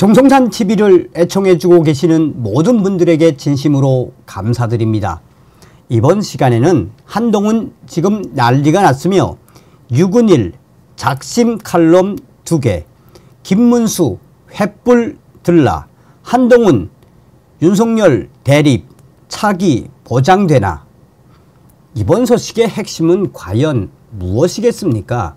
정성산 TV를 애청해주고 계시는 모든 분들에게 진심으로 감사드립니다. 이번 시간에는 한동훈 지금 난리가 났으며 유근일 작심 칼럼 2개, 김문수 횃불 들라, 한동훈 윤석열 대립 차기 보장되나? 이번 소식의 핵심은 과연 무엇이겠습니까?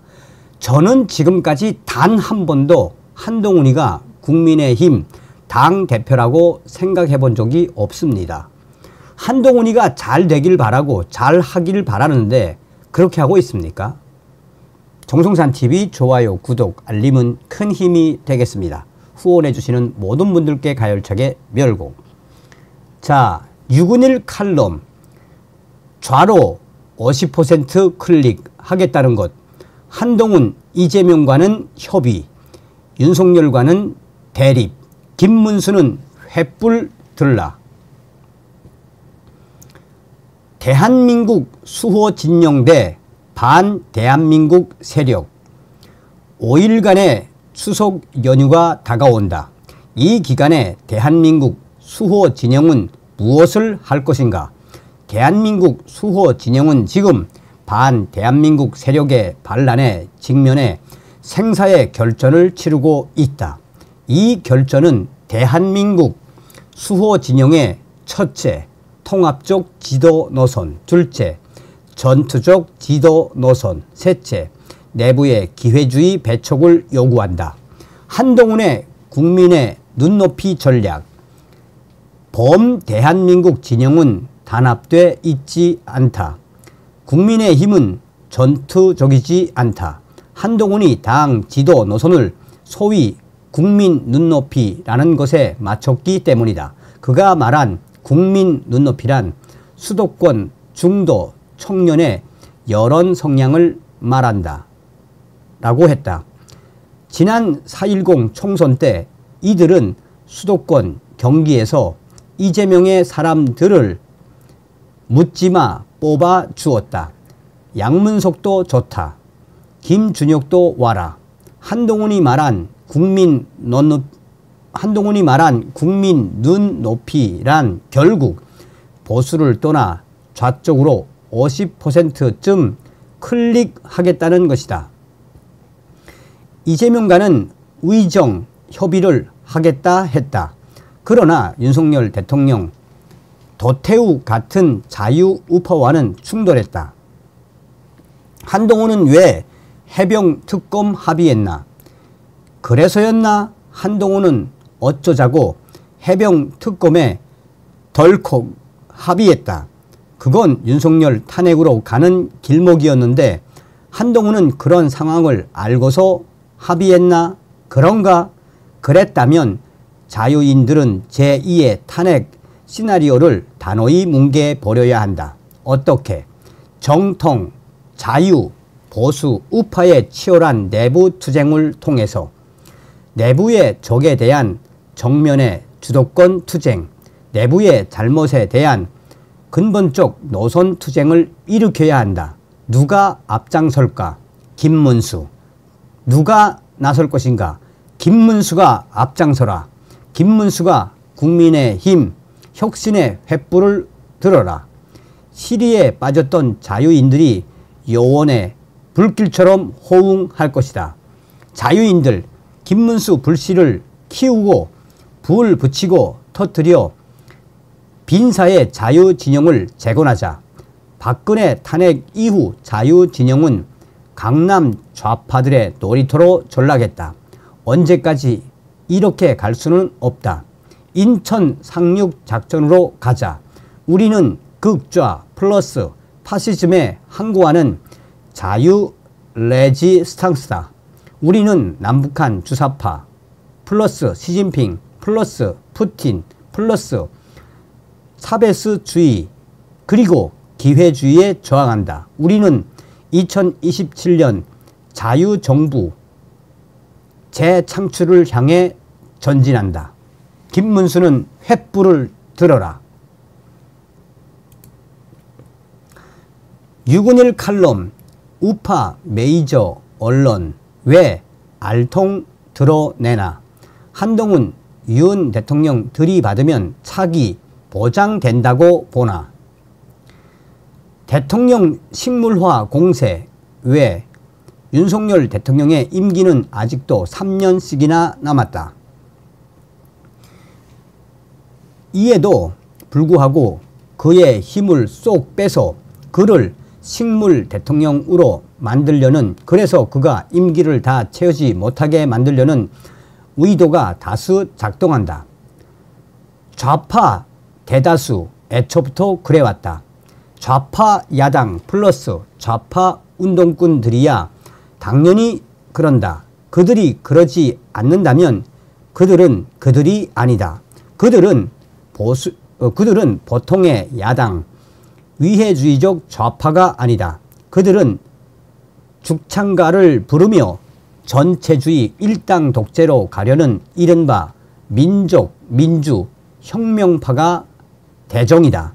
저는 지금까지 단 한 번도 한동훈이가 국민의힘 당대표라고 생각해 본 적이 없습니다. 한동훈이가 잘 되길 바라고 잘 하길 바라는데 그렇게 하고 있습니까? 정성산TV 좋아요, 구독, 알림은 큰 힘이 되겠습니다. 후원해 주시는 모든 분들께 가열차게 멸공. 자, 유근일 칼럼 좌로 50% 클릭하겠다는 것, 한동훈 이재명과는 협의, 윤석열과는 대립, 김문수는 횃불 들라. 대한민국 수호 진영대 반대한민국 세력, 5일간의 추석 연휴가 다가온다. 이 기간에 대한민국 수호 진영은 무엇을 할 것인가? 대한민국 수호 진영은 지금 반대한민국 세력의 반란에 직면해 생사의 결전을 치르고 있다. 이 결전은 대한민국 수호 진영의 첫째, 통합적 지도 노선, 둘째, 전투적 지도 노선, 셋째, 내부의 기회주의 배척을 요구한다. 한동훈의 국민의 눈높이 전략, 범대한민국 진영은 단합돼 있지 않다. 국민의힘은 전투적이지 않다. 한동훈이 당 지도 노선을 소위 국민 눈높이라는 것에 맞췄기 때문이다. 그가 말한 국민 눈높이란 수도권 중도 청년의 여론 성향을 말한다 라고 했다. 지난 4.10 총선 때 이들은 수도권 경기에서 이재명의 사람들을 묻지마 뽑아 주었다. 양문석도 좋다. 김준혁도 와라. 한동훈이 말한 국민 눈높이란 결국 보수를 떠나 좌쪽으로 50%쯤 클릭하겠다는 것이다. 이재명과는 의정 협의를 하겠다 했다. 그러나 윤석열 대통령 도태우 같은 자유우파와는 충돌했다. 한동훈은 왜 해병 특검 합의했나? 그래서였나? 한동훈은 어쩌자고 해병 특검에 덜컥 합의했다. 그건 윤석열 탄핵으로 가는 길목이었는데 한동훈은 그런 상황을 알고서 합의했나? 그런가? 그랬다면 자유인들은 제2의 탄핵 시나리오를 단호히 뭉개버려야 한다. 어떻게? 정통, 자유, 보수, 우파의 치열한 내부 투쟁을 통해서 내부의 적에 대한 정면의 주도권 투쟁, 내부의 잘못에 대한 근본적 노선 투쟁을 일으켜야 한다. 누가 앞장설까? 김문수. 누가 나설 것인가? 김문수가 앞장서라. 김문수가 국민의힘 혁신의 횃불을 들어라. 시리에 빠졌던 자유인들이 요원의 불길처럼 호응할 것이다. 자유인들, 김문수 불씨를 키우고 불 붙이고 터뜨려 빈사의 자유진영을 재건하자. 박근혜 탄핵 이후 자유진영은 강남 좌파들의 놀이터로 전락했다. 언제까지 이렇게 갈 수는 없다. 인천 상륙 작전으로 가자. 우리는 극좌 플러스 파시즘에 항거하는 자유 레지스탕스다. 우리는 남북한 주사파 플러스 시진핑 플러스 푸틴 플러스 차베스주의 그리고 기회주의에 저항한다. 우리는 2027년 자유정부 재창출을 향해 전진한다. 김문수는 횃불을 들어라. 유근일 칼럼, 우파 메이저 언론 왜 알통 드러내나? 한동훈, 윤 대통령 들이받으면 차기 보장된다고 보나. 대통령 식물화 공세 외 윤석열 대통령의 임기는 아직도 3년씩이나 남았다. 이에도 불구하고 그의 힘을 쏙 빼서 그를 식물 대통령으로 만들려는, 그래서 그가 임기를 다 채우지 못하게 만들려는 의도가 다수 작동한다. 좌파 대다수 애초부터 그래왔다. 좌파 야당 플러스 좌파 운동꾼들이야 당연히 그런다. 그들이 그러지 않는다면 그들은 그들이 아니다. 그들은 보통의 야당 위해주의적 좌파가 아니다. 그들은 죽창가를 부르며 전체주의 일당 독재로 가려는 이른바 민주, 혁명파가 대정이다.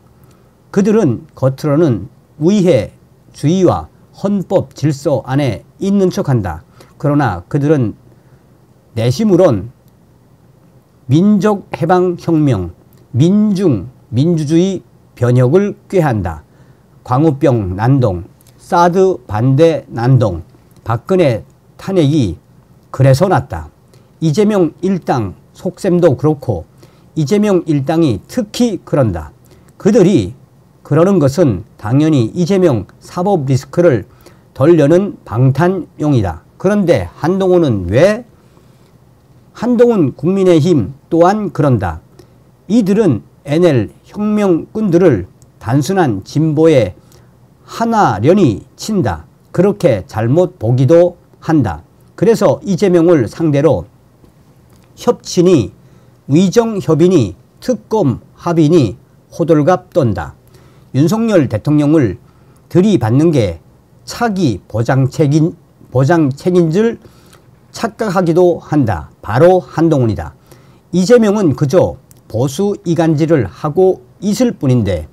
그들은 겉으로는 위해주의와 헌법 질서 안에 있는 척한다. 그러나 그들은 내심으론 민족해방혁명, 민주주의 변혁을 꾀한다. 광우병 난동, 사드 반대 난동, 박근혜 탄핵이 그래서 났다. 이재명 일당 속셈도 그렇고 이재명 일당이 특히 그런다. 그들이 그러는 것은 당연히 이재명 사법 리스크를 덜려는 방탄용이다. 그런데 한동훈은 왜? 한동훈 국민의힘 또한 그런다. 이들은 NL 혁명꾼들을 단순한 진보에 하나련히 친다. 그렇게 잘못 보기도 한다. 그래서 이재명을 상대로 협친이, 위정협인이, 특검 합의니 호들갑 떤다. 윤석열 대통령을 들이받는 게 차기 보장책인 줄 착각하기도 한다. 바로 한동훈이다. 이재명은 그저 보수 이간질을 하고 있을 뿐인데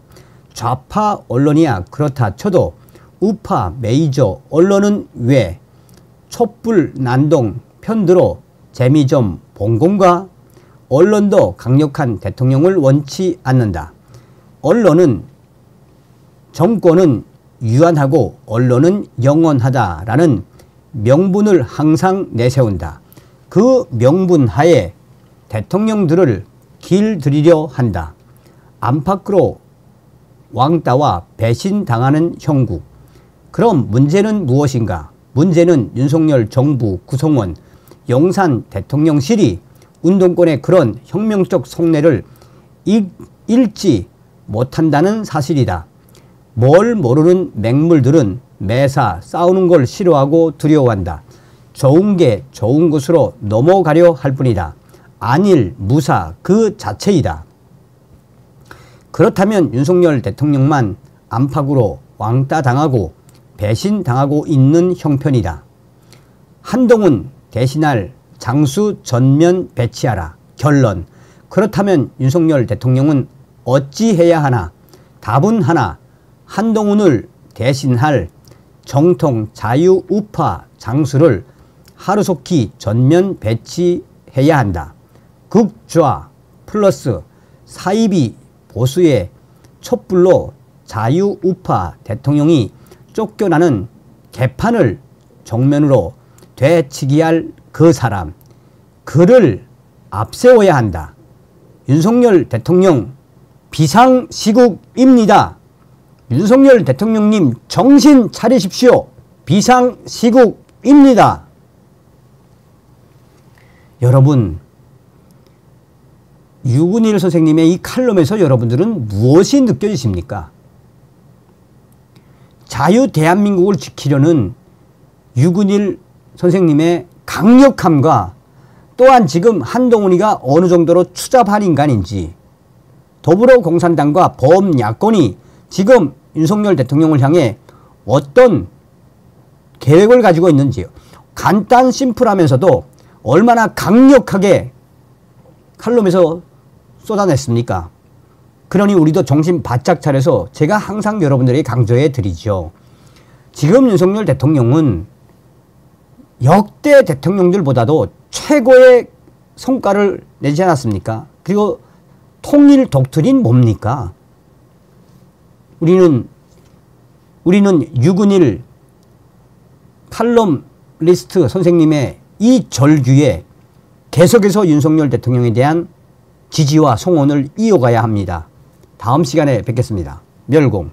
좌파 언론이야 그렇다 쳐도 우파 메이저 언론은 왜 촛불 난동 편들어 재미 좀 본 건가? 언론도 강력한 대통령을 원치 않는다. 언론은 정권은 유한하고 언론은 영원하다라는 명분을 항상 내세운다. 그 명분 하에 대통령들을 길들이려 한다. 안팎으로 왕따와 배신당하는 형국. 그럼 문제는 무엇인가? 문제는 윤석열 정부 구성원, 용산 대통령실이 운동권의 그런 혁명적 속내를 읽지 못한다는 사실이다. 뭘 모르는 맹물들은 매사 싸우는 걸 싫어하고 두려워한다. 좋은 게 좋은 것으로 넘어가려 할 뿐이다. 안일, 무사 그 자체이다. 그렇다면 윤석열 대통령만 안팎으로 왕따당하고 배신당하고 있는 형편이다. 한동훈 대신할 장수 전면 배치하라. 결론. 그렇다면 윤석열 대통령은 어찌해야 하나? 답은 하나. 한동훈을 대신할 정통 자유우파 장수를 하루속히 전면 배치해야 한다. 극좌 플러스 사이비 보수의 촛불로 자유우파 대통령이 쫓겨나는 개판을 정면으로 되치기 할 그 사람, 그를 앞세워야 한다. 윤석열 대통령 비상시국입니다. 윤석열 대통령님 정신 차리십시오. 비상시국입니다. 여러분, 유근일 선생님의 이 칼럼에서 여러분들은 무엇이 느껴지십니까? 자유 대한민국을 지키려는 유근일 선생님의 강력함과 또한 지금 한동훈이가 어느 정도로 추잡한 인간인지, 더불어공산당과 범야권이 지금 윤석열 대통령을 향해 어떤 계획을 가지고 있는지 간단 심플하면서도 얼마나 강력하게 칼럼에서 쏟아냈습니까? 그러니 우리도 정신 바짝 차려서 제가 항상 여러분들에게 강조해 드리죠. 지금 윤석열 대통령은 역대 대통령들보다도 최고의 성과를 내지 않았습니까? 그리고 통일 독트린 뭡니까? 우리는 유근일 칼럼리스트 선생님의 이 절규에 계속해서 윤석열 대통령에 대한 지지와 송원을 이어가야 합니다. 다음 시간에 뵙겠습니다. 멸공.